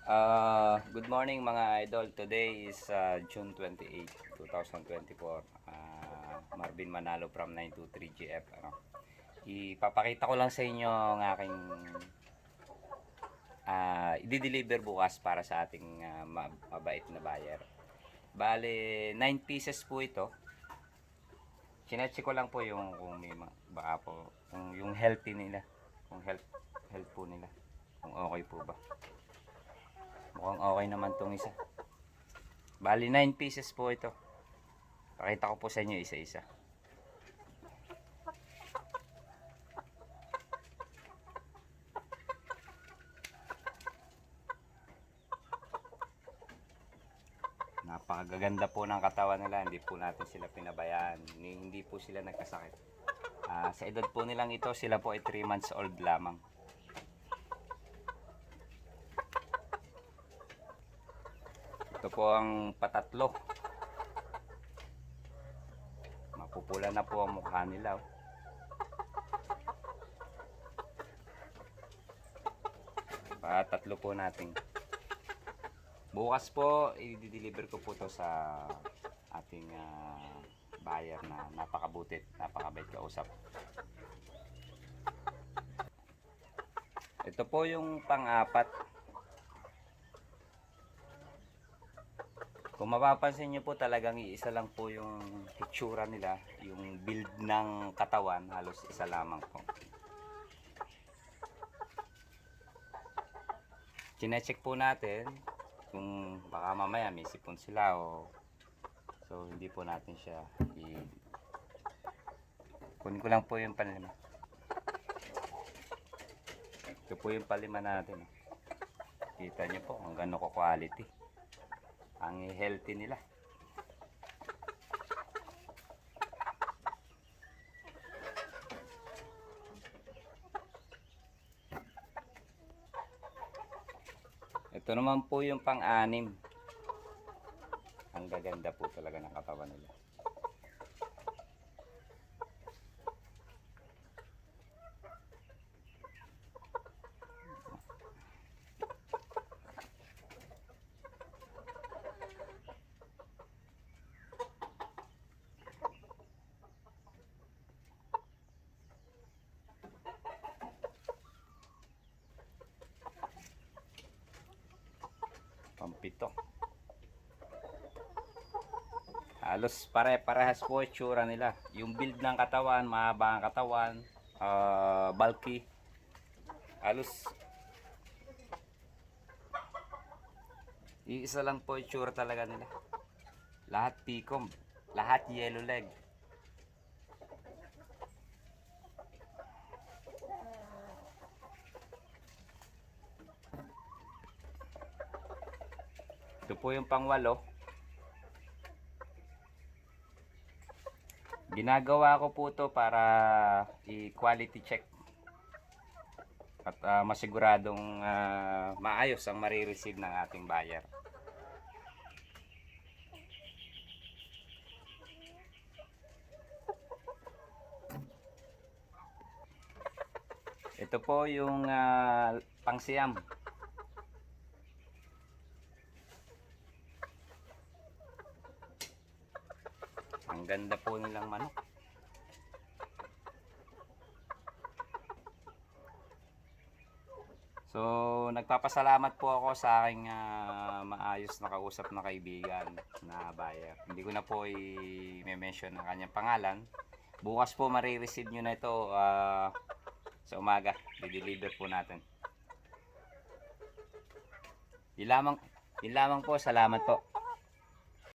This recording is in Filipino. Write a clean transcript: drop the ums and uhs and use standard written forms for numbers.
Good morning mga idol. Today is June 28, 2024. Marvin Manalo from 923GF. Ipapakita ko lang sa inyo ang aking i-deliver bukas para sa ating mabait na buyer. Bale, 9 pieces po ito. Chinecheck ko lang po yung kung may baka po kung yung healthy nila, kung health po nila, kung okay po ba. Mukhang okay naman tong isa. Bali 9 pieces po ito. Pakita ko po sa inyo isa-isa. Napakaganda po ng katawan nila. Hindi po natin sila pinabayaan. Hindi po sila nagkasakit. Sa edad po nilang ito, sila po ay 3 months old lamang. Ito po ang patatlo. Mapupula na po ang mukha nila. Patatlo po natin. Bukas po, i-deliver ko po to sa ating buyer na napakabutit, napakabait kausap. Ito po yung pang-apat. Kung mapapansin nyo po, talagang iisa lang po yung hitsura nila, yung build ng katawan, halos isa lamang po. Chinecheck po natin kung baka mamaya may sipon sila so hindi po natin siya kunin ko lang po yung palima. Ito po yung palima natin. Kita nyo po kung gano'n ko quality, ang healthy nila. Ito naman po yung pang-anim. Ang gaganda po talaga ng katawan nila. Pampito. Halos pare-parehas po itsura nila. Yung build ng katawan, mahaba ang katawan, bulky. Halos iisa lang po itsura talaga nila. Lahat pikom, lahat yellow leg. Ito po yung pang-walo. Ginagawa ko po to para i-quality check at masiguradong maayos ang marireceive ng ating buyer. Ito po yung pangsiyam. Ang ganda po nilang manok. So, nagpapasalamat po ako sa aking maayos na kausap na kaibigan na buyer. Hindi ko na po i-mention ang kanyang pangalan. Bukas po marireceive nyo na ito sa umaga. I-deliver po natin. Yun lamang po. Salamat po.